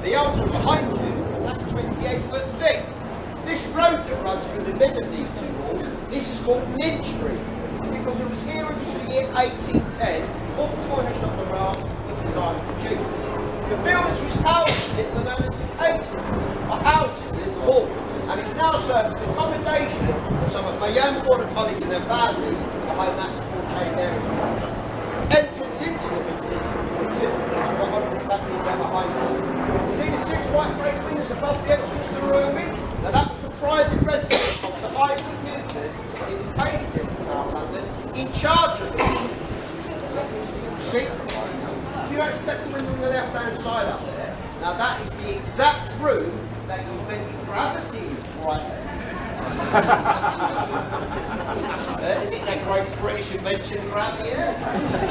The altar behind you, that's 28 foot thick. This road that runs through the middle of these two walls, this is called Mint Street, because it was here until the year 1810, all corners of the road was designed for Jews. The buildings which housed it were known as the caterers, or houses in the wall, and it's now served as accommodation for some of my young border colleagues and their families to home that small chain area. Entrance into the building, which is what I'm looking down behind you. See the 6 white frame windows above the entrance to the room? Now that was the private residence of Sir Isaac Newton. He was based in South London, in charge of the building. See that second window on the left-hand side up there? Now that is the exact room that you meant gravity is right there. Isn't that great British invention, gravity? Yeah.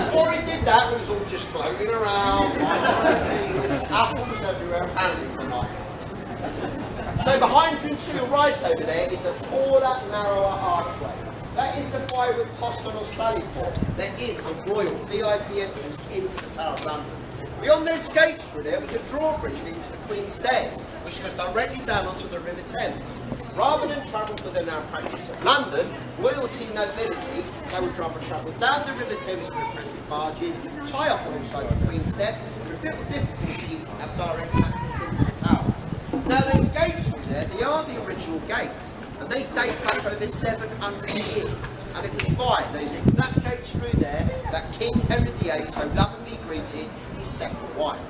Before he did that, it was all just floating around. Apples everywhere, apparently tonight. So behind you and to your right over there is a taller, narrower archway. That is the private postern or sally port. There is a royal VIP entrance into the Tower of London. Beyond those gates through there was a drawbridge into the Queen's Stairs, which goes directly down onto the River Thames. Rather than travel for the now practice of London, royalty and nobility, they would rather travel down the River Thames with impressive barges, tie up alongside the Queen's Step, and with little difficulty have direct access into the Tower. Now these gates through there, they are the original gates, and they date back over 700 years. And it was by those exact gates through there that King Henry VIII so lovingly greeted his second wife,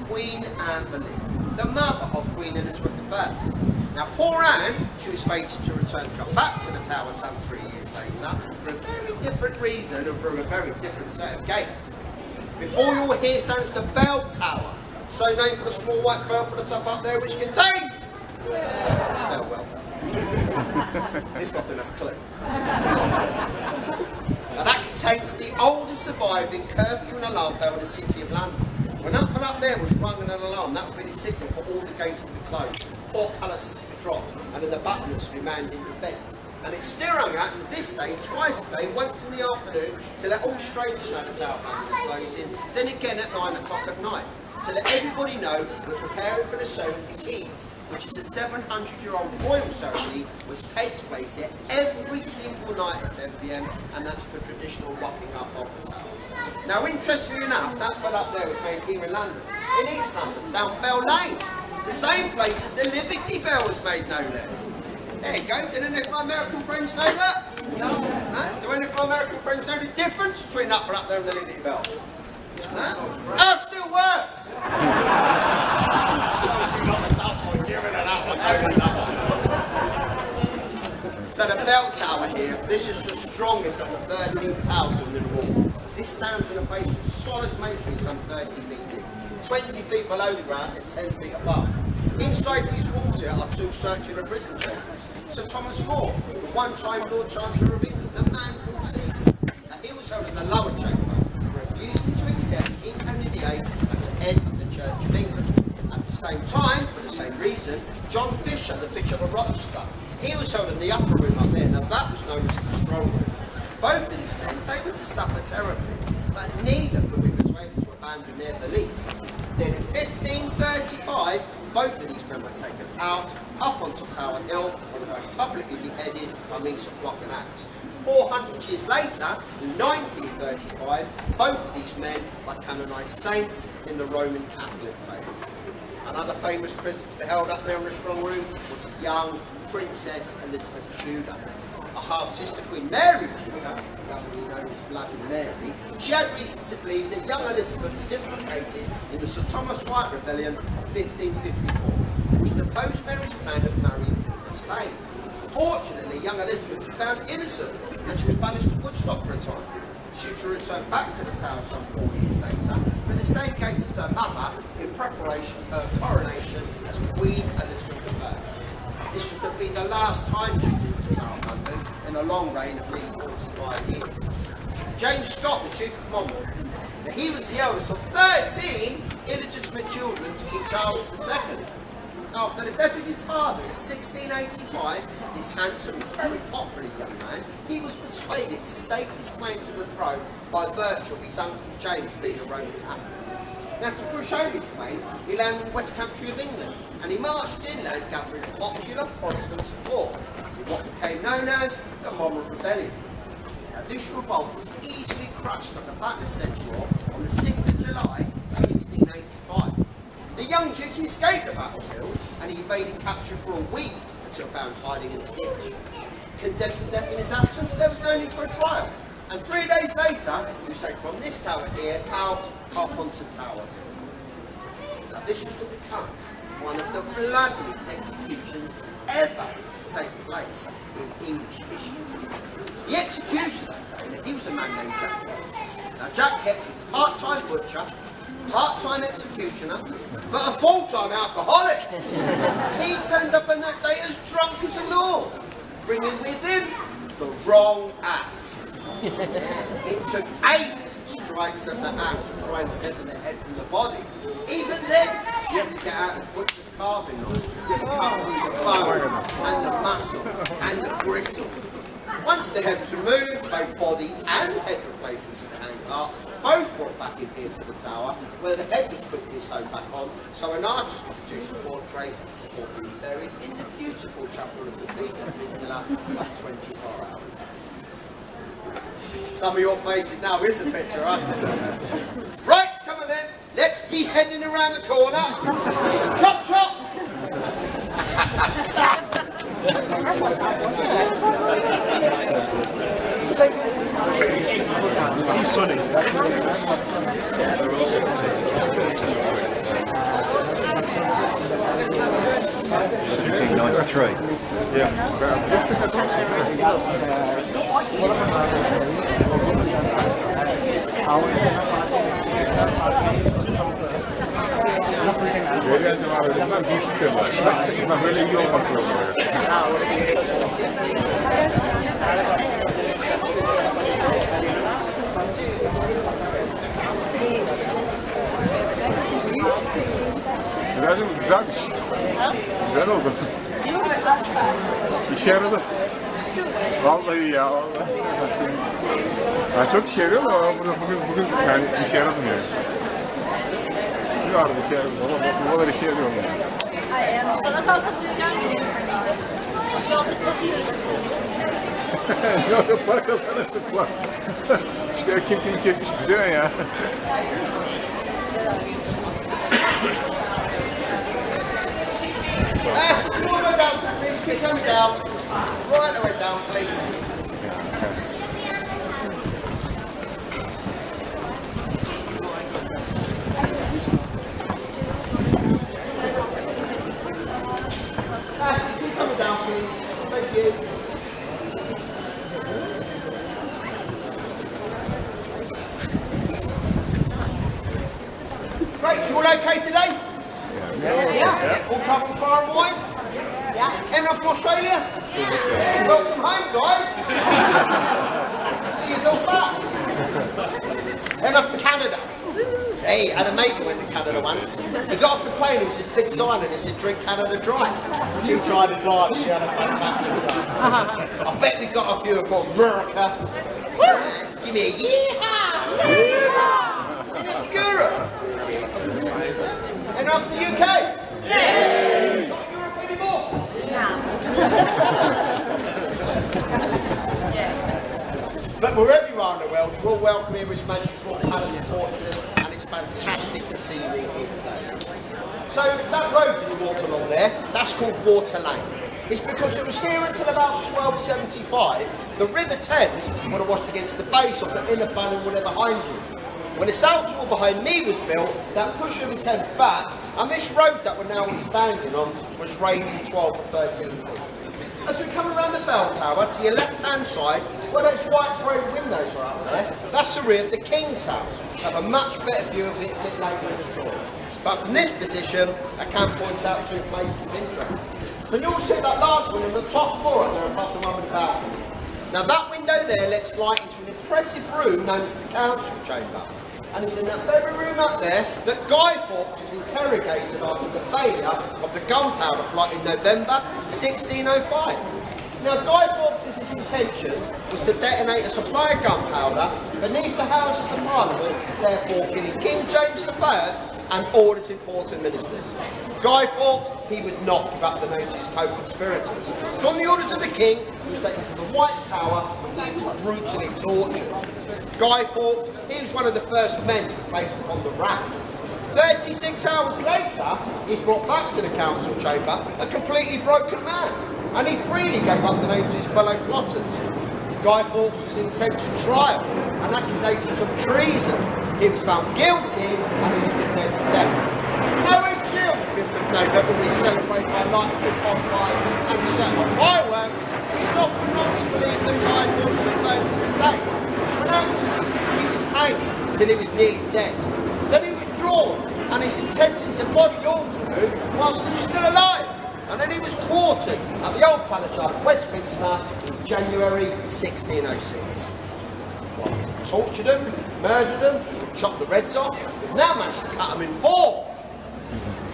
Queen Anne Boleyn, the mother of Queen Elizabeth I. Now poor Anne, she was fated to return to come back to the Tower some 3 years later, for a very different reason and through a very different set of gates. Before you here stands the Bell Tower, so named for the small white bell for the top up there which contains... Oh, well done. It's not enough clue. Now that contains the oldest surviving curfew and alarm bell in the City of London. When up and up there was rung an alarm, that would be the signal for all the gates to be closed, portcullises to be dropped, and then the butlers to be manned in defence. And it's still rung out to this day, twice a day, once in the afternoon, to let all strangers know the Tower of London is closing, then again at 9 o'clock at night, to let everybody know we're preparing for the show of the Keys, which is a 700-year-old royal ceremony which takes place here every single night at 7 p.m, and that's for traditional locking up of the tower. Now, interestingly enough, that bell up there was made here in London, in East London, down Bell Lane, the same place as the Liberty Bell was made, no less. There you go. Did any of my American friends know that? No. Do any of my American friends know the difference between that bell up there and the Liberty Bell? No? That still works! So the bell tower here, this is the strongest of the 13 towers on the wall. This stands on a base of solid masonry some 30 feet deep, 20 feet below the ground and 10 feet above. Inside these walls here are 2 circular prison chambers. Sir Thomas More, the one-time Lord Chancellor of England, the man called Caesar. Now he was held in the lower chamber, refusing to accept King Henry VIII as the head of the Church of England. At the same time, for the same reason, John Fisher, the Bishop of Rochester, he was held in the upper room up there. Now that was known as the strong room. Both of these men, they were to suffer terribly, but neither could be persuaded to abandon their beliefs. Then in 1535, both of these men were taken out, up onto Tower Hill, and were publicly beheaded by means of block and axe. 400 years later, in 1935, both of these men were canonised saints in the Roman Catholic faith. Another famous prisoner to be held up there in the strong room was young Princess Elizabeth Tudor. A half-sister, Queen Mary Tudor, commonly known as Bloody Mary, she had reason to believe that young Elizabeth was implicated in the Sir Thomas White Rebellion of 1554, which deposed Mary's plan of marrying from Spain. Fortunately, young Elizabeth was found innocent, and she was banished to Woodstock for a time. She was to return back to the Tower some 4 years later, with the same gates as her mother, in preparation for her coronation as Queen Elizabeth I. This was to be the last time she visited the Tower of London in a long reign of nearly 45 years. James Scott, the Duke of Monmouth, he was the eldest of 13 illegitimate children to King Charles II. After the death of his father in 1685, this handsome, very popular young man, he was persuaded to stake his claim to the throne by virtue of his uncle James being a Roman Catholic. Now, to push home his claim, he landed in the West Country of England, and he marched inland gathering popular Protestant support in what became known as the Monmouth Rebellion. Now, this revolt was easily crushed at the Battle of Central on the 6th of July, 1685. The young Duke escaped the battlefield, and he evaded capture for a week until found hiding in a ditch. Condemned to death in his absence, there was no need for a trial. And 3 days later, he was taken from this tower here out up onto Tower. Now this was to become one of the bloodiest executions ever to take place in English history. The executioner, he was a man named Jack Kemp. Now Jack Kemp was a part-time butcher, part-time executioner, but a full-time alcoholic. He turned up on that day as drunk as a lord, bringing with him the wrong axe. It took 8 strikes of the axe to try and sever the head from the body. Even then, he had to get out the butcher's carving knife to cut through the bone and the muscle and the gristle. Once the head was removed, both body and head were placed into the handcart, both brought back in here to the tower, where the head was quickly sewn back on, so an artist could produce a portrait before being buried in the beautiful chapel of St. Peter in Villa for 24 hours. Some of your faces now is the picture, right? Right, come on then, let's be heading around the corner. Chop, chop! He's sunny. 1993. Böyle iyi olmak zorunda. Güzel mi? Güzelmiş. Güzel oldu. İşe yaradı. Vallahi ya, vallahi. Ya çok işe yarıyor ama bugün yani işe yaradım yani. Bir vardı işe yaradı ama babalar işe yarıyor mu? Sana kalsa bulacağım. Şu an nasıl yürüyorsun? Yok para kazanırdık var. İşte kim kesmiş bize ne ya? Come on down, please. Keep coming down. Right the way down, please. Keep coming down, please. Thank you. Great, you all okay today? Yeah. All come from far and wide? Yeah. Anyone from Australia? Yeah. Welcome home, guys. See you all back. Anyone from Canada? Hey, I had a mate who went to Canada once. He got off the plane, it was this big sign and it said, "Drink Canada Dry." He tried his hardest, he had a fantastic time. I bet we got a few from America. Yeah. Give me a yeehaw! Anyone from Europe? Anyone from the UK? Yeah. Not Europe anymore? No. But wherever you are in the world, you're all welcome here, which makes you sort of have an importance, and it's fantastic to see you here today. So that road that you walked along there, that's called Water Lane. It's because it was here until about 1275. The River Thames would have washed against the base of the inner fan and whatever behind you. When the South Wall behind me was built, that pushed River Thames back, and this road that we're now standing on was rated 12 or 13 feet. As we come around the bell tower, to your left-hand side, where those white frame windows are up there, that's the rear of the King's House. You have a much better view of it a bit later in the tour. But from this position, I can point out two places of interest. And you'll see that large one on the top floor up there above the one with the balcony. Now that window there lets light into an impressive room known as the Council Chamber. And it's in that very room up there that Guy Fawkes was interrogated after the failure of the gunpowder plot in November 1605. Now Guy Fawkes' intentions was to detonate a supply of gunpowder beneath the Houses of Parliament, therefore killing King James I and all its important ministers. Guy Fawkes, he would not give up the names of his co-conspirators. So on the orders of the king, he was taken to the White Tower and he was brutally tortured. Guy Fawkes, he was one of the first men to be placed upon the rack. 36 hours later, he's brought back to the council chamber a completely broken man, and he freely gave up the names of his fellow plotters. Guy Fawkes was then sent to trial on accusations of treason. He was found guilty and he was condemned to death. Now each year on the 5th of November we celebrate by lighting big bonfires and set off fireworks. It's often not believed that Guy Fawkes was burned to the stake, but actually he was hanged till he was nearly dead. Then he was drawn and his intestines and body all through whilst he was still alive. And then he was quartered at the Old Palace Yard, Westminster, in January 1606. Well, tortured them, murdered them, chopped the reds off, we've now managed to cut them in 4.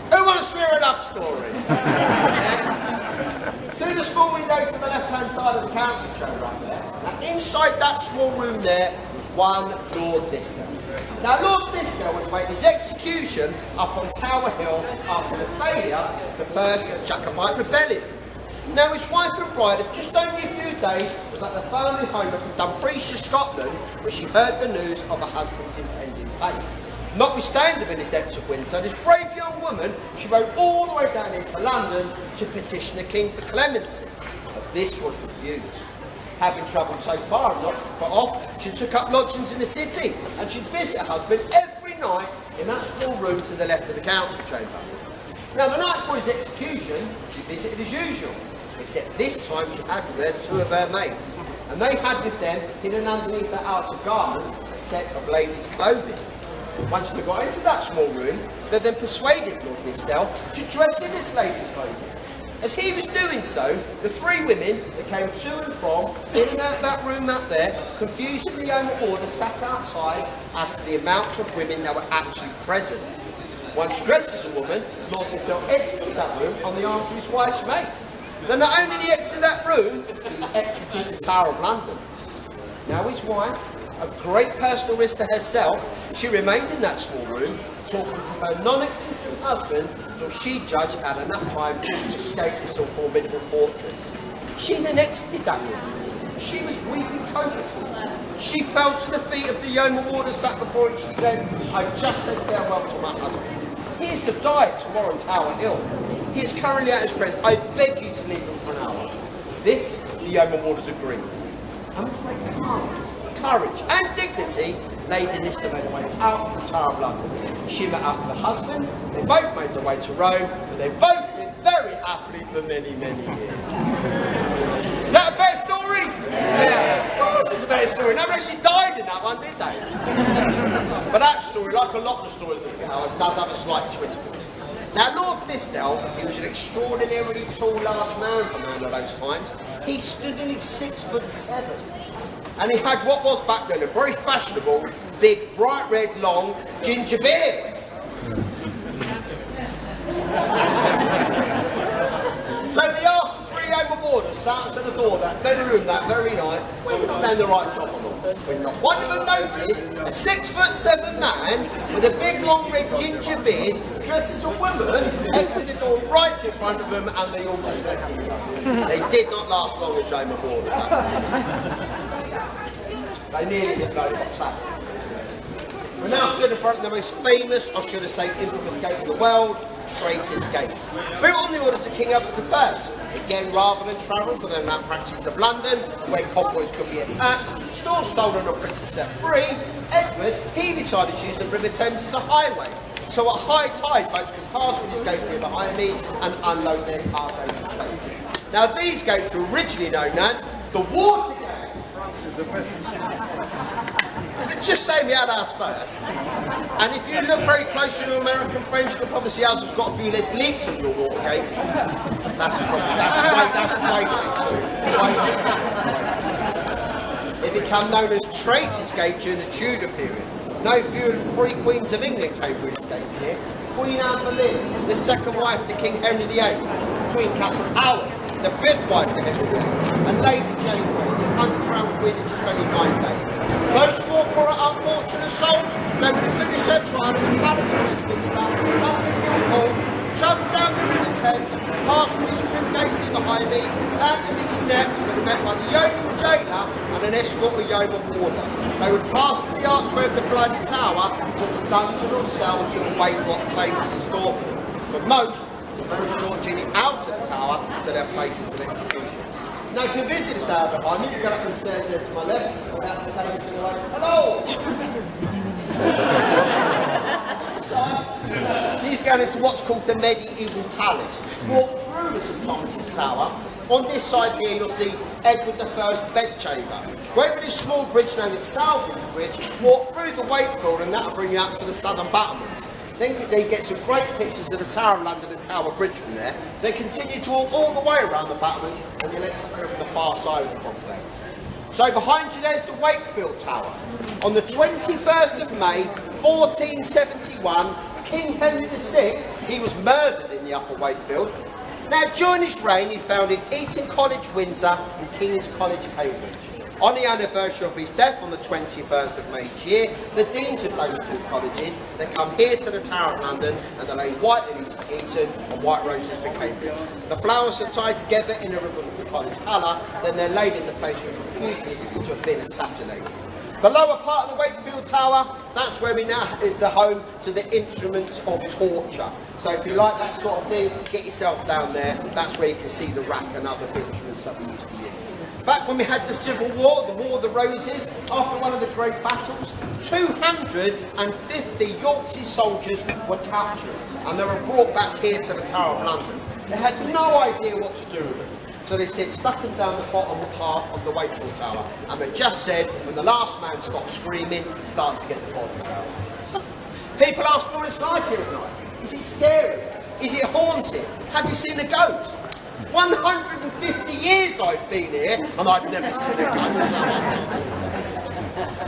Who wants to hear a love story? See the small window to the left-hand side of the council chamber up there? Now inside that small room there was one Lord Lister. Now Lord Lister was waiting his execution up on Tower Hill after the failure of the first Jacobite rebellion. Now his wife and bride had just only a few days was at the family home of Dumfriesshire, Scotland, where she heard the news of her husband's impending fate. Notwithstanding in the depths of winter, this brave young woman, she rode all the way down into London to petition the king for clemency. But this was refused. Having travelled so far and not put off, she took up lodgings in the city and she'd visit her husband every night in that small room to the left of the council chamber. Now the night before his execution, she visited as usual, except this time she had with her 2 of her maids, and they had with them, hidden underneath their outer garments, a set of ladies' clothing. Once they got into that small room, they then persuaded Lord Lister to dress in this ladies' clothing. As he was doing so, the 3 women that came to and from, in and out that room out there, confused in the Yeoman order sat outside as to the amounts of women that were actually present. Once dressed as a woman, Lord Lister exited that room on the arms of his wife's mates. Then not only did he exit that room, he exited the Tower of London. Now his wife, a great personal risk to herself, she remained in that small room, talking to her non-existent husband until she judged had enough time to escape the still formidable fortress. She then exited that room. She was weeping copiously. She fell to the feet of the yeoman warder sat before her and she said, "I just said farewell to my husband. He is to die tomorrow on Tower Hill. He is currently at his prison. I beg you to leave him for an hour." This, the yeoman warders agreed. And with great courage and dignity, Lady Lister made her way out of the Tower of London. She met up with her husband, they both made their way to Rome, but they both lived very happily for many, many years. Is that a better story? Yeah. Of course it's a better story. Nobody actually died in that one, did they? But that story, like a lot of the stories of the hour, does have a slight twist to it. Now Lord Lister, he was an extraordinarily tall, large man for man of those times. He stood in his 6'7". And he had what was back then a very fashionable, big, bright red, long ginger beard. So they asked the 3 yeoman warders sat outside the door of that very room that very night, whether we've not done the right job or not. When not one of them noticed a 6'7" man with a big, long red ginger beard, dressed as a woman, exited the door right in front of them, and they all just let him. They did not last long as yeoman warders. They nearly got sacked. We're now stood in front of the most famous, or should I say infamous gate in the world, Traitor's Gate. Built on the orders of King Edward I. Again, rather than travel for the malpractices of London, where convoys could be attacked, stores stolen or prisoners set free, Edward, he decided to use the River Thames as a highway. So at high tide, boats could pass through these gates here behind me and unload their cargoes in safety. Now these gates were originally known as the Water Gate. Just say we had ours first. And if you look very closely to American French, you'll probably see ours has got a few less leaks on your Watergate. That's way too true. It became known as Traitor's Gate during the Tudor period. No fewer than 3 queens of England came through these gates here. Queen Anne Boleyn, the 2nd wife to King Henry VIII, Queen Catherine Howard, the 5th wife to Henry VIII, and Lady Jane Grey, the uncrowned queen in just only 9 days. Those 4 poor unfortunate souls, they would have finished their trial in the Palace of Westminster ran to these steps where they met by the yeoman jailer and an escort of yeoman warder. They would pass through the archway of the Bloody Tower to the dungeon or cell to await what fate was in store for them. But most were very short journey out of the tower to their places of execution. Now, if you visit the tower behind me, you go up the stairs there to my left, without the ladies going like, hello! She's going into what's called the medieval palace. Walk through the St Thomas's Tower. On this side here you'll see Edward I's bedchamber. Go over this small bridge known as Salvage Bridge, walk through the Wakefield and that'll bring you up to the southern battlements. Then you get some great pictures of the Tower of London and Tower Bridge from there. Then continue to walk all the way around the battlements and you'll enter from the far side of the complex. So behind you there's the Wakefield Tower. On the 21st of May 1471, King Henry VI, he was murdered in the Upper Wakefield. Now, during his reign, he founded Eton College, Windsor, and King's College, Cambridge. On the anniversary of his death on the 21st of May each year, the deans of those two colleges, they come here to the Tower of London and they lay white lilies for Eton and white roses for Cambridge. The flowers are tied together in a ribbon of the college colour, then they're laid in the place which have been assassinated. The lower part of the Wakefield Tower, that's where we now is the home to the instruments of torture. So if you like that sort of thing, get yourself down there. That's where you can see the rack and other instruments that we used to use. Back when we had the Civil War, the War of the Roses, after one of the great battles, 250 Yorkshire soldiers were captured and they were brought back here to the Tower of London. They had no idea what to do with them. So they said, stuck them down the bottom part of the Wakefield Tower. And they just said, when the last man stopped screaming, start to get the bodies out. People ask what it's like here at night. Is it scary? Is it haunted? Have you seen a ghost? 150 years I've been here, and I've never seen a ghost.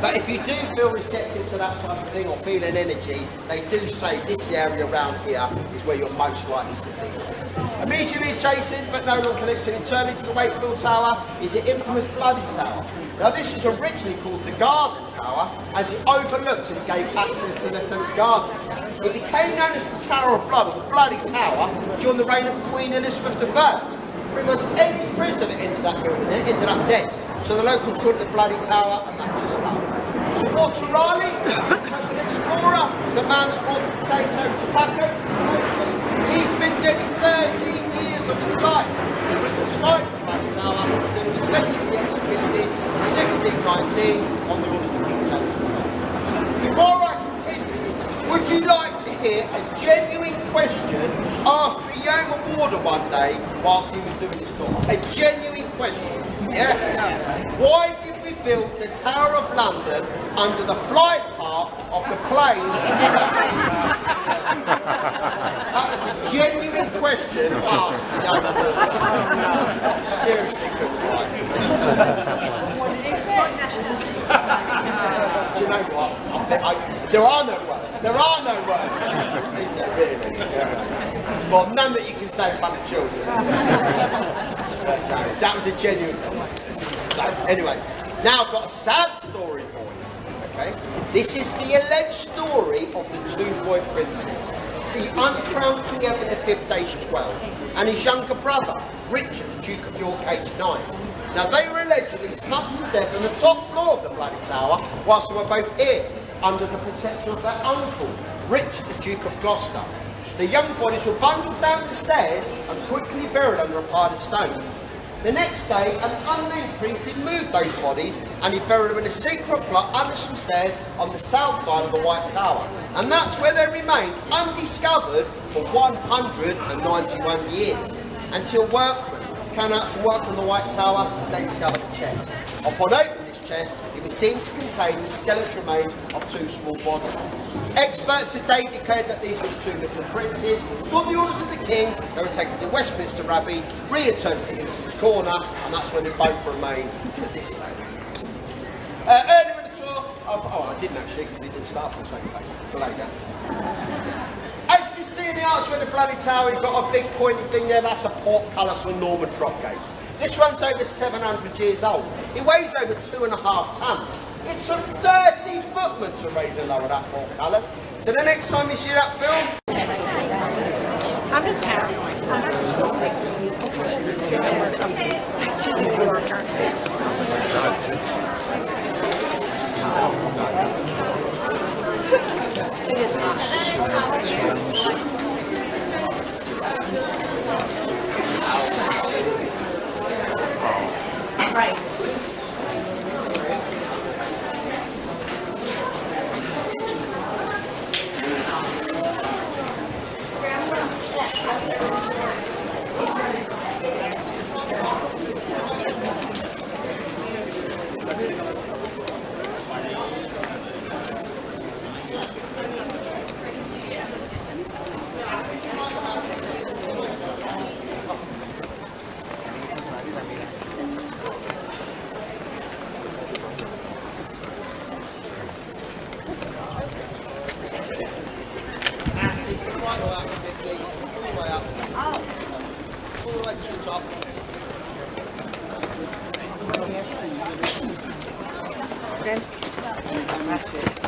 But if you do feel receptive to that type of thing or feel an energy, they do say this area around here is where you're most likely to be. Immediately adjacent, but no longer connected internally to the Wakefield Tower, is the infamous Bloody Tower. Now this was originally called the Garden Tower, as it overlooked and gave access to the Lieutenant's Garden. It became known as the Tower of Blood, or the Bloody Tower, during the reign of Queen Elizabeth I. Pretty much every prisoner that entered that building ended up dead. So the locals called it the Bloody Tower, and that just stuck. So Walter Raleigh, an explorer, the man that brought potato tobacco to this country, he's been dead 13 years of his life. He was inside the Bloody Tower until he was eventually executed in 1619 on the orders of King James I. Before I continue, would you like to hear a genuine question asked to a yeoman warder one day whilst he was doing his talk? A genuine question. Yeah? Why did we build the Tower of London under the flight path of the planes? That was a genuine question asked to a yeoman warder. Seriously good right. Do you know what? There are no words. There are no words. Is there really? Yeah. Well, none that you can say in front of children. But no, that was a genuine one. So, anyway, now I've got a sad story for you. Okay? This is the alleged story of the two boy princes. The uncrowned King Edward V, aged 12, and his younger brother, Richard, Duke of York, aged 9. Now, they were allegedly smothered to death on the top floor of the Bloody Tower whilst they were both here, under the protection of their uncle, Richard, the Duke of Gloucester. The young bodies were bundled down the stairs and quickly buried under a pile of stones. The next day, an unnamed priest had moved those bodies and he buried them in a secret plot under some stairs on the south side of the White Tower. And that's where they remained undiscovered for 191 years, until workmen came out to work on the White Tower and they discovered the chest. Upon opening this chest, it was seen to contain the skeletal remains of two small bodies. Experts today declared that these were the two missing princes. So on the orders of the king, they were taken to Westminster Abbey, reinterred to Innocent's Corner, and that's where they both remain to this day. Earlier in the tour, I didn't actually, because we didn't start from the same place. Below down. As you can see in the archway of the Bloody Tower, you've got a big pointy thing there. That's a portcullis for Norman Dropgate. This one's over 700 years old. It weighs over 2.5 tons. It took 30 footmen to raise and lower that portcullis. So the next time you see that film... I'm just paranoid. Right.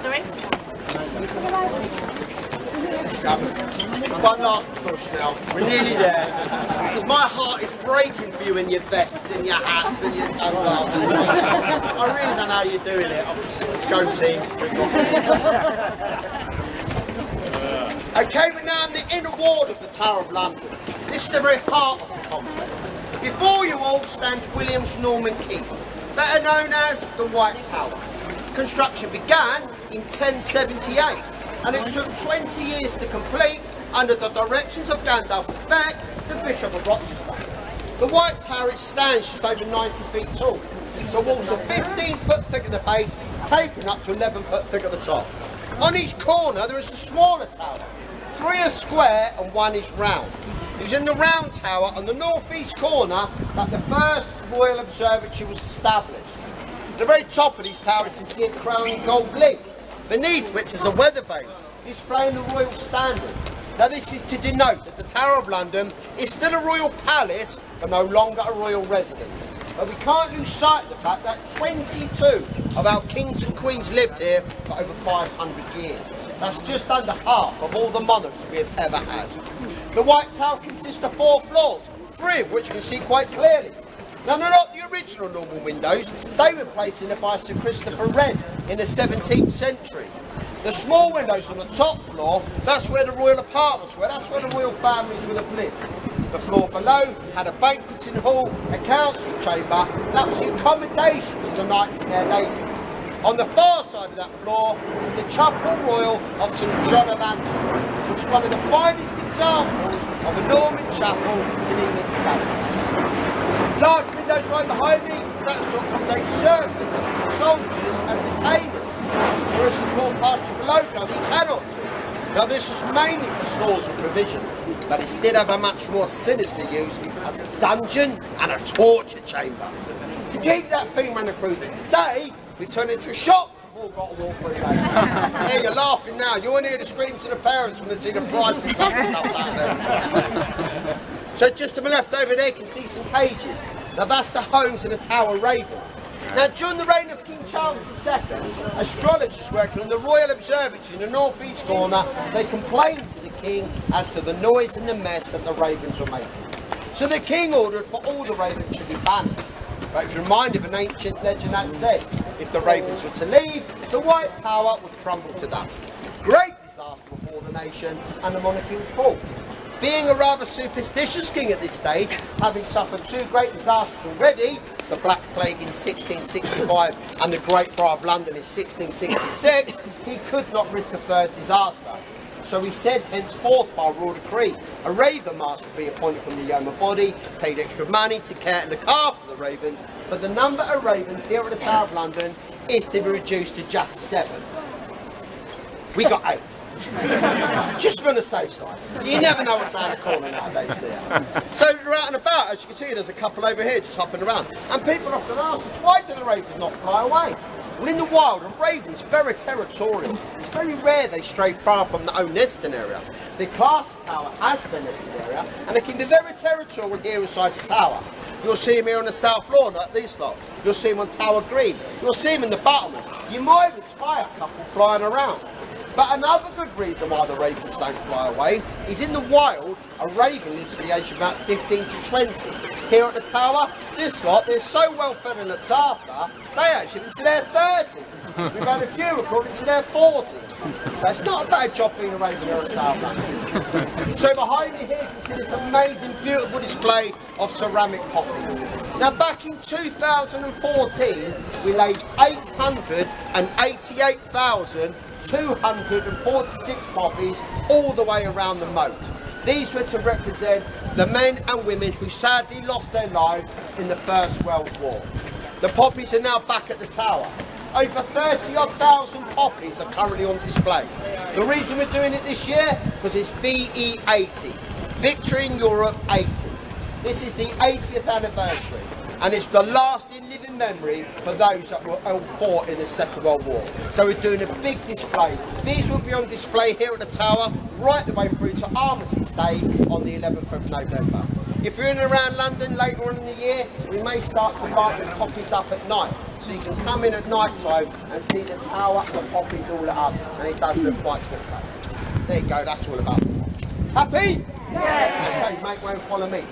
Sorry? One last push now. We're nearly there. Because my heart is breaking for you in your vests and your hats and your sunglasses. I really don't know how you're doing it. Go team. Okay, we're now in the inner ward of the Tower of London. This is the very heart of the complex. Before you all stands William's Norman Keep, better known as the White Tower. Construction began in 1078 and it took 20 years to complete under the directions of Gandalf Beck, the Bishop of Rochester. The White Tower stands just over 90 feet tall. The walls are 15 foot thick at the base, tapering up to 11 foot thick at the top. On each corner there is a smaller tower. 3 are square and 1 is round. It was in the round tower on the northeast corner that the first Royal Observatory was established. At the very top of this tower you can see a crowning gold link, beneath which is a weather vane displaying the royal standard. Now this is to denote that the Tower of London is still a royal palace but no longer a royal residence. But we can't lose sight of the fact that 22 of our kings and queens lived here for over 500 years. That's just under half of all the monarchs we have ever had. The White Tower consists of 4 floors, 3 of which you can see quite clearly. Now they're not the original normal windows, they were placed in there by Sir Christopher Wren in the 17th century. The small windows on the top floor, that's where the royal apartments were, that's where the royal families would have lived. The floor below had a banqueting hall, a council chamber, that was the accommodation to the knights and their ladies. On the far side of that floor is the Chapel Royal of St John of Antwerp, which is one of the finest examples of a Norman chapel in England today. Large windows right behind me, that's to accommodate servants, soldiers and retainers. There is a floor partially below now that you cannot see. Now this was mainly for stores and provisions, but it did have a much more sinister use as a dungeon and a torture chamber. To keep that theme running through today, we turned it into a shop. We've all got to walk through that. Yeah, you're laughing now. You want to hear the screams of the parents when they see the brides and something up there. So just to my left over there you can see some cages. Now that's the homes of the Tower Ravens. Now during the reign of King Charles II, astrologers working on the Royal Observatory in the northeast corner, they complained to the king as to the noise and the mess that the ravens were making. So the king ordered for all the ravens to be banned. But it's reminded of an ancient legend that said, if the ravens were to leave, the White Tower would crumble to dust. Great disaster before the nation and the monarchy would fall. Being a rather superstitious king at this stage, having suffered 2 great disasters already, the Black Plague in 1665 and the Great Fire of London in 1666, he could not risk a 3rd disaster. So he said, henceforth, by royal decree, a raven master be appointed from the Yeoman body, paid extra money to care and look after the ravens, but the number of ravens here at the Tower of London is to be reduced to just 7. We got 8. Just on the safe side. You never know what's around the corner nowadays there. So we're out and about, as you can see, there's a couple over here just hopping around. And people often ask us, why do the ravens not fly away? Well, in the wild, a raven's very territorial. It's very rare they stray far from their own nesting area. They class the tower as their nesting area, and they can be very territorial here inside the tower. You'll see them here on the south lawn, like these lot. You'll see them on Tower Green. You'll see them in the battlements. You might even spy a couple flying around. But another good reason why the ravens don't fly away is in the wild, a raven lives to the age of about 15 to 20. Here at the tower, this lot, they're so well fed and looked after, they actually live to their 30s. We've had a few according to their 40s. So it's not a bad job being a Raven or a Starman. So behind me here, you can see this amazing, beautiful display of ceramic poppies. Now back in 2014, we laid 888,246 poppies all the way around the moat. These were to represent the men and women who sadly lost their lives in the First World War. The poppies are now back at the tower. Over 30,000 poppies are currently on display. The reason we're doing it this year, because it's VE 80, Victory in Europe 80. This is the 80th anniversary, and it's the lasting living memory for those that were fought in the Second World War. So we're doing a big display. These will be on display here at the tower, right the way through to Armistice Day on the 11th of November. If you're in and around London later on in the year, we may start to light the poppies up at night. So you can come in at night time and see the tower and the poppies all lit up, and it does look quite spectacular. There you go, that's all about it. Happy? Yes! Okay, make way and follow me.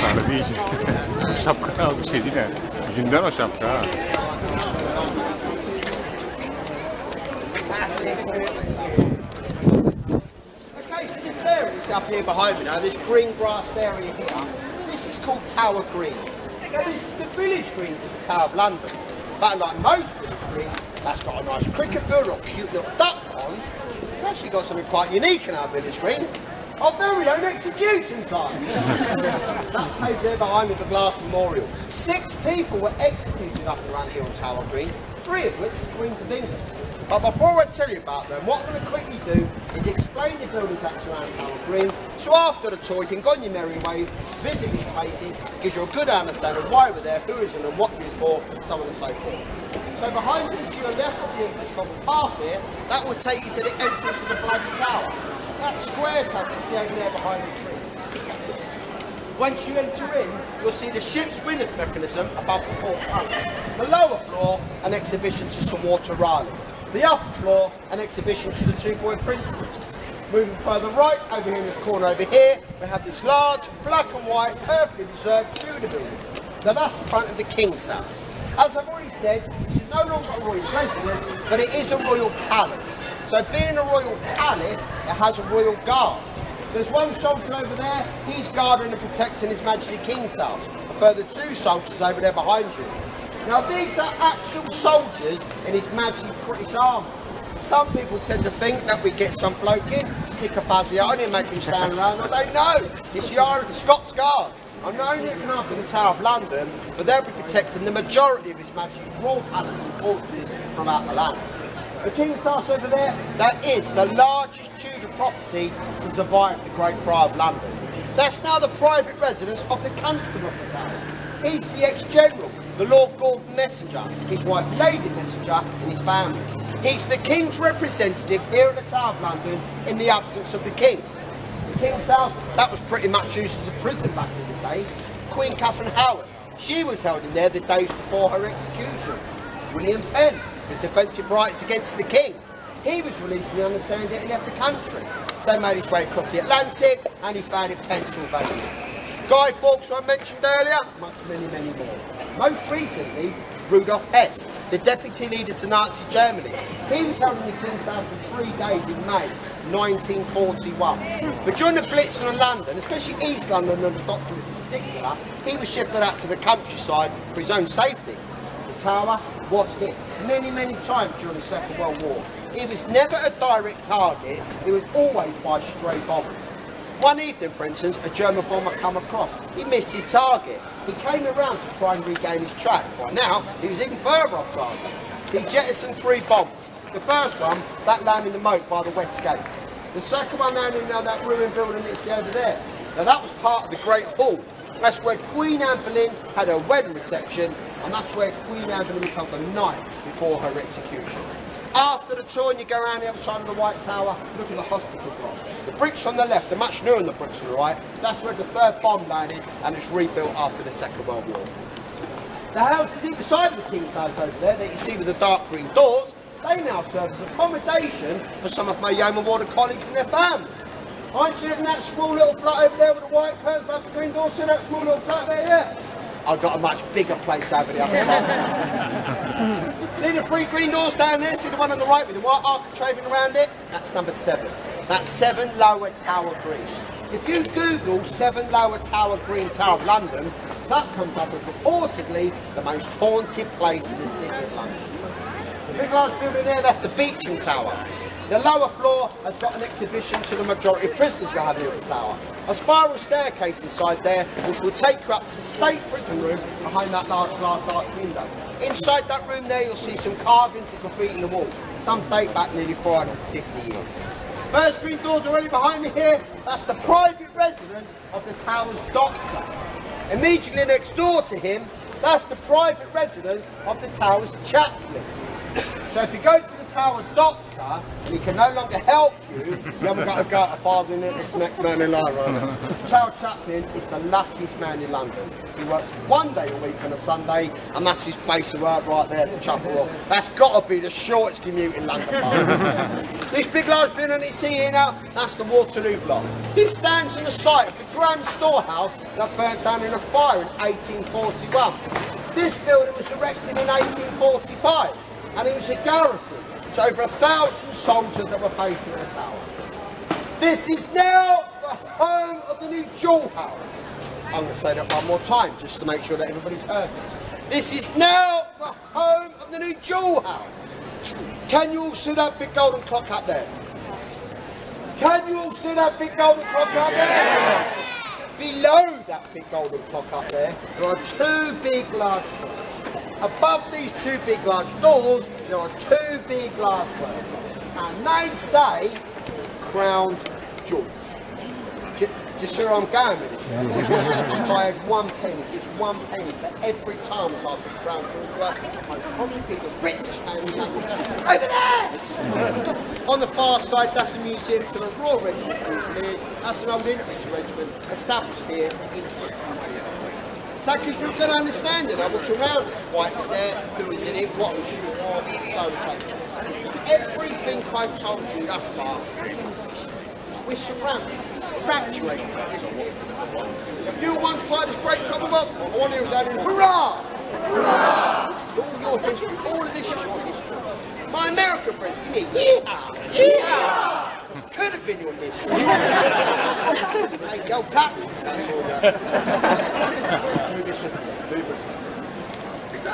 Sana diyeceğim. Şapkanı al bir şey değil mi? Günden o şapka ha. Up here behind me now, this green grassed area here, this is called Tower Green. Now this is the village green to the Tower of London. But like most village green, that's got a nice cricket field or cute little duck pond. We've actually got something quite unique in our village green. Our very own execution time. That page there behind me is a glass memorial. 6 people were executed up and around here on Tower Green, 3 of which are Queens of England. But before I tell you about them, what I'm going to quickly do is explain the buildings that surround Tower Green, so after the tour you can go on your merry way, visit these places, gives you a good understanding of why we're there, who is in them, what it is for, so on and so forth. So behind you, to your left of the entrance covered path here, that will take you to the entrance of the Bloody Tower. That square tag you see over there behind the trees. Once you enter in, you'll see the ship's windlass mechanism above the port front. The lower floor, an exhibition to Sir Walter Raleigh. The upper floor, an exhibition to the 2 boy princes. Moving further right, over here in the corner over here, we have this large, black and white, perfectly preserved Tudor building. Now that's the front of the King's House. As I've already said, this is no longer a royal residence, but it is a royal palace. So being a royal palace, it has a royal guard. There's one soldier over there, he's guarding and protecting His Majesty King's House. A further 2 soldiers over there behind you. Now these are actual soldiers in His Majesty's British Army. Some people tend to think that we get some bloke in, stick a fuzzy on him, make him stand around. I don't know. It's the Scots Guards. I'm not only looking after the Tower of London, but they'll be protecting the majority of His Majesty's royal palace and fortresses from out the land. The King's House over there, that is the largest Tudor property to survive the Great Fire of London. That's now the private residence of the Constable of the Tower. He's the ex-general, the Lord Gordon Messenger, his wife Lady Messenger and his family. He's the King's representative here at the Tower of London in the absence of the King. The King's House, that was pretty much used as a prison back in the day. Queen Catherine Howard, she was held in there the days before her execution. William Penn, his offensive rights against the King. He was released on the understanding that he left the country. So he made his way across the Atlantic and he founded Pennsylvania. Guy Fawkes, who I mentioned earlier, many more. Most recently, Rudolf Hess, the deputy leader to Nazi Germany. He was held in the King's House for 3 days in May 1941. But during the Blitz on London, especially East London and the Docklands in particular, he was shifted out to the countryside for his own safety. The tower was hit many times during the Second World War. It was never a direct target, it was always by stray bombers. One evening, for instance, a German bomber came across. He missed his target. He came around to try and regain his track. By now, he was even further off target. He jettisoned 3 bombs. The first one, that landed in the moat by the West Gate. The second one landed in that ruined building that you see over there. Now that was part of the Great Hall. That's where Queen Anne Boleyn had her wedding reception, and that's where Queen Anne Boleyn was held the night before her execution. After the tour, and you go around the other side of the White Tower, look at the hospital block. The bricks on the left are much newer than the bricks on the right. That's where the third bomb landed, and it's rebuilt after the Second World War. The houses either side of the King's House over there that you see with the dark green doors, they now serve as accommodation for some of my Yeoman Warder colleagues and their families. Aren't you in that small little flat over there with the white curtains above the green doors? See that small little flat there, yeah? I've got a much bigger place over the other side. See the three green doors down there? See the one on the right with the white architrave around it? That's number 7. That's 7 Lower Tower Green. If you Google 7 Lower Tower Green Tower of London, that comes up as reportedly the most haunted place in the city of London. The big large building there, that's the Beecham Tower. The lower floor has got an exhibition to the majority of prisoners we're having at the tower. A spiral staircase inside there, which will take you up to the state prison room behind that large glass arch window. Inside that room there, you'll see some carvings and graffiti in the wall. Some date back nearly 450 years. First green door directly behind me here, that's the private residence of the tower's doctor. Immediately next door to him, that's the private residence of the tower's chaplain. So if you go to the tower's doctor and he can no longer help you, you haven't got to go to father in it, it's the next man in line, right? The tower chaplain is the luckiest man in London. He works 1 day a week on a Sunday, and that's his place of work right there at the Chapel Rock. That's got to be the shortest commute in London. This big large building that you see here now, that's the Waterloo block. This stands on the site of the grand storehouse that burnt down in a fire in 1841. This building was erected in 1845. And it was a garrison to over 1,000 soldiers that were based in the tower. This is now the home of the new Jewel House. I'm going to say that one more time, just to make sure that everybody's heard it. This is now the home of the new Jewel House. Can you all see that big golden clock up there? Can you all see that big golden clock up there? Below that big golden clock up there are 2 big large doors. Above these 2 big large doors, there are 2 big large words. And they say Crown Jewels. Do you see where I'm going with this? If I had 1 penny, just 1 penny for every time I was at Crown Jewels work, I'd probably be the richest man in London. Over there! On the far side, that's a museum to the Royal Regiment of Fusiliers. That's an old infantry regiment established here in 1600. So, because you can understand it, what's around it, why it's there, who is in it, what was you for, so and so forth. Everything I've told you thus far, we're surrounded, saturated with history. If you once played this great Commonwealth, I want to hear it down in hurrah! Hurrah! This is all your history, all of this is your history. My American friends, give me a yeehaw! Yeehaw! Could have been your history. Hey, go taxes, that's all that.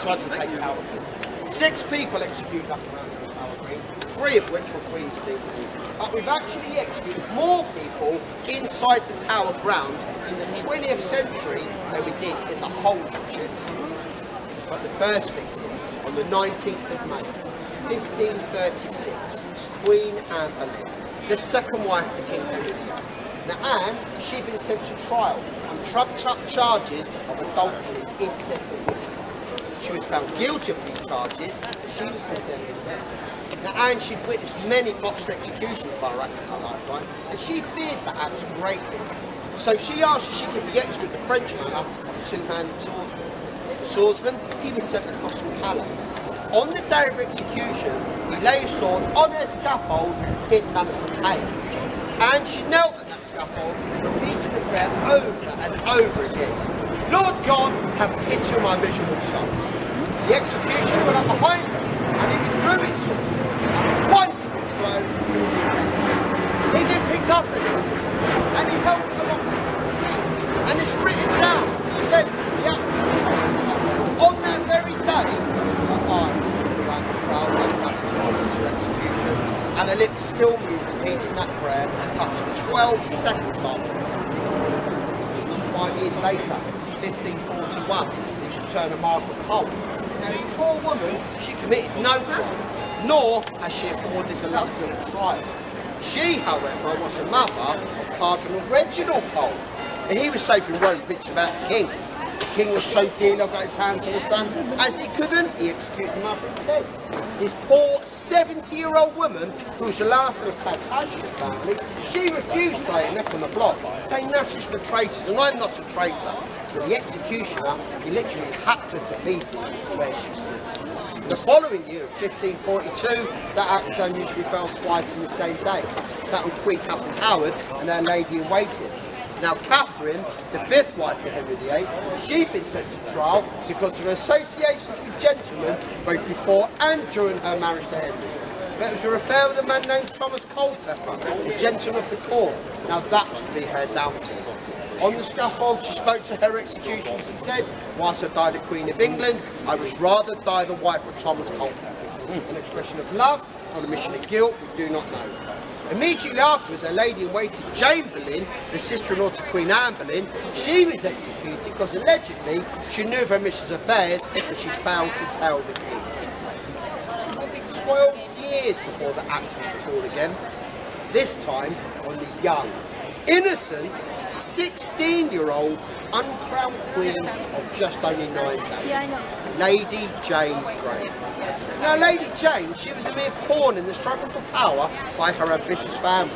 So as I say, Tower Green. 6 people executed up around the Tower Green, 3 of which were Queen's people. But we've actually executed more people inside the Tower grounds in the 20th century than we did in the whole of the Tudor. But the first victim, on the 19th of May, 1536, Queen Anne Boleyn, the second wife of the King Henry VIII. Now Anne, she'd been sent to trial on trumped-up charges of adultery, incest and witchcraft. She was found guilty of these charges, and she was condemned to death. Now Anne, she'd witnessed many botched executions by her acts in her lifetime, and she feared that acts greatly. So she asked if she could be executed with the French manner of a 2-handed swordsman. The swordsman, he was sent across from Calais. On the day of execution, he lay his sword on a scaffold hidden under some hay. And she knelt at that scaffold, repeating the prayer over and over again. Lord God, have pity on my miserable soul. The executioner went up behind him, and he withdrew his sword. And one swift blow, he then picked up the sword, and he held it alongside the sea. And it's written down, the events of the action. On that very day, her eyes moved around the crowd like that to execution, and her lips still moved, repeating that prayer up to 12 seconds after. 5 years later, 1541, we should turn a Margaret Cole. Now, this poor woman, she committed no crime, nor has she afforded the luxury of a trial. She, however, was the mother of Cardinal Reginald Cole, And he was safely wrote a bitch about the king. The king was so dear, got his hands on his son. As he couldn't, he executed him after his dead. This poor 70-year-old woman, who was the last of the plantation family, she refused to play and left on the block, saying that's just for traitors, and I'm not a traitor. So the executioner, he literally hacked her to pieces where she stood. The following year, 1542, that act unusually fell twice in the same day. That was Queen Catherine Howard and her lady-in-waiting. Now Catherine, the fifth wife to Henry VIII, she'd been sent to trial because of her associations with gentlemen both before and during her marriage to Henry. But it was an affair with a man named Thomas Culpeper, the gentleman of the court. Now that was to be her downfall. On the scaffold, she spoke to her execution. She said, "Whilst I die the Queen of England, I wish rather die the wife of Thomas Culpeper." An expression of love, not a mission of guilt, we do not know. Immediately afterwards, her lady-in-waiting Jane Boleyn, the sister-in-law to Queen Anne Boleyn, she was executed because allegedly she knew of her mistress' affairs and she failed to tell the king. It would be 12 years before the axe was performed again, this time on the young, innocent 16-year-old uncrowned queen of just only 9 days, Lady Jane Grey. Now Lady Jane, she was a mere pawn in the struggle for power by her ambitious family.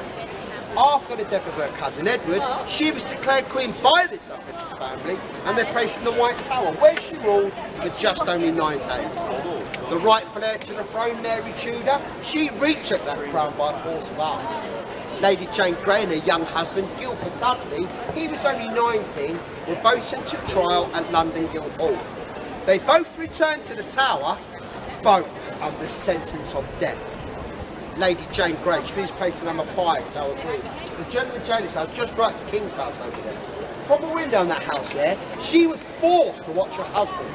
After the death of her cousin Edward, she was declared queen by this ambitious family and they placed her in the White Tower, where she ruled for just only 9 days. The rightful heir to the throne, Mary Tudor, she reached that crown by force of arms. Lady Jane Grey and her young husband, Guildford Dudley, he was only 19, were both sent to trial at London Guildhall. They both returned to the Tower, both under sentence of death. Lady Jane Grey, she was placed in number 5, Tower Green. The gentleman jailer's house, just right at the King's house over there. From a window in that house there, she was forced to watch her husband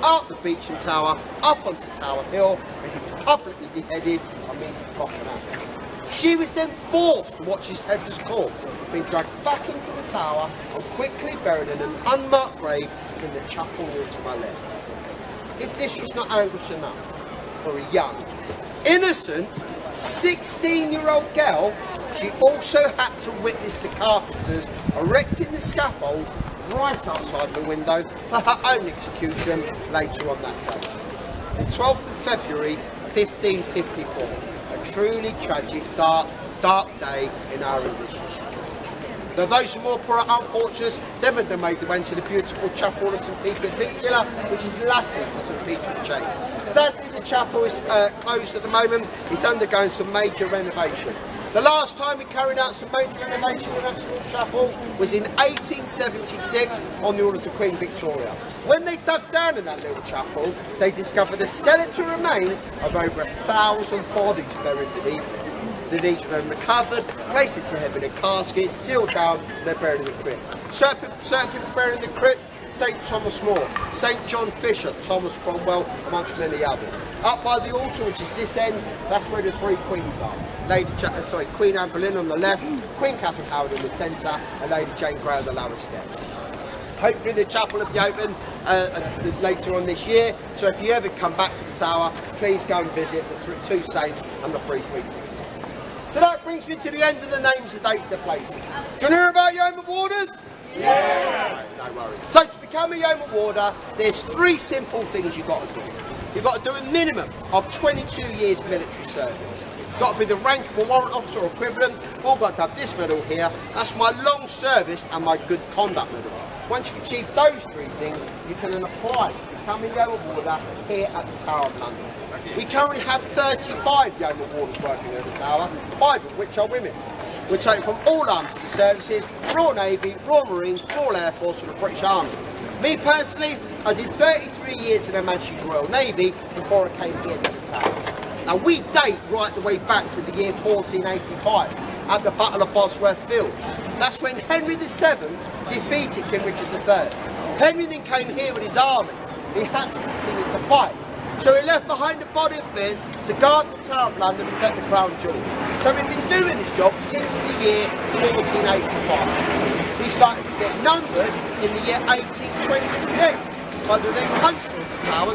out the Beecham Tower, up onto Tower Hill, and he was publicly beheaded by means of cock and axe. She was then forced to watch his headless corpse being dragged back into the tower and quickly buried in an unmarked grave in the chapel wall to my left. If this was not anguish enough for a young, innocent 16-year-old girl, she also had to witness the carpenters erecting the scaffold right outside the window for her own execution later on that day. The 12th of February 1554. A truly tragic, dark day in our English history. Now those who are more poor unfortunates, them had made their way to the beautiful chapel of St Peter Vincula, which is Latin for St Peter of Chains. Sadly the chapel is closed at the moment, it's undergoing some major renovation. The last time we carried out some major renovation in that small chapel was in 1876 on the orders of Queen Victoria. When they dug down in that little chapel, they discovered the skeleton remains of over 1,000 bodies buried beneath it. Then each of them recovered, placed into heavy caskets, sealed down, and they're buried in the crypt. Certain people buried in the crypt: St Thomas More, St John Fisher, Thomas Cromwell, amongst many others. Up by the altar, which is this end, that's where the 3 queens are. Queen Anne Boleyn on the left, Queen Catherine Howard in the centre, and Lady Jane Grey on the lower step. Hopefully the chapel will be open later on this year, so if you ever come back to the tower, please go and visit the 2 saints and the 3 queens. So that brings me to the end of the names, the dates, the places. Do you want to hear about Yeoman Warders? Yes! No worries. So to become a Yeoman Warder, there's 3 simple things you've got to do. You've got to do a minimum of 22 years military service. You've got to be the rank of a warrant officer or equivalent. All got to have this medal here. That's my long service and my good conduct medal. Once you've achieved those 3 things, you can then apply to become a Yeoman Warder here at the Tower of London. We currently have 35 Yeoman Warders working here at the Tower, 5 of which are women. We're taken from all arms of the services: Royal Navy, Royal Marines, Royal Air Force and the British Army. Me personally, I did 33 years in the Manchester Royal Navy before I came here to the Tower. Now we date right the way back to the year 1485 at the Battle of Bosworth Field. That's when Henry VII defeated King Richard III. Henry then came here with his army. He had to continue to fight. So he left behind a body of men to guard the Tower of London and protect the crown jewels. So we've been doing this job since the year 1485. We started to get numbered in the year 1826 by the then Constable of the Tower.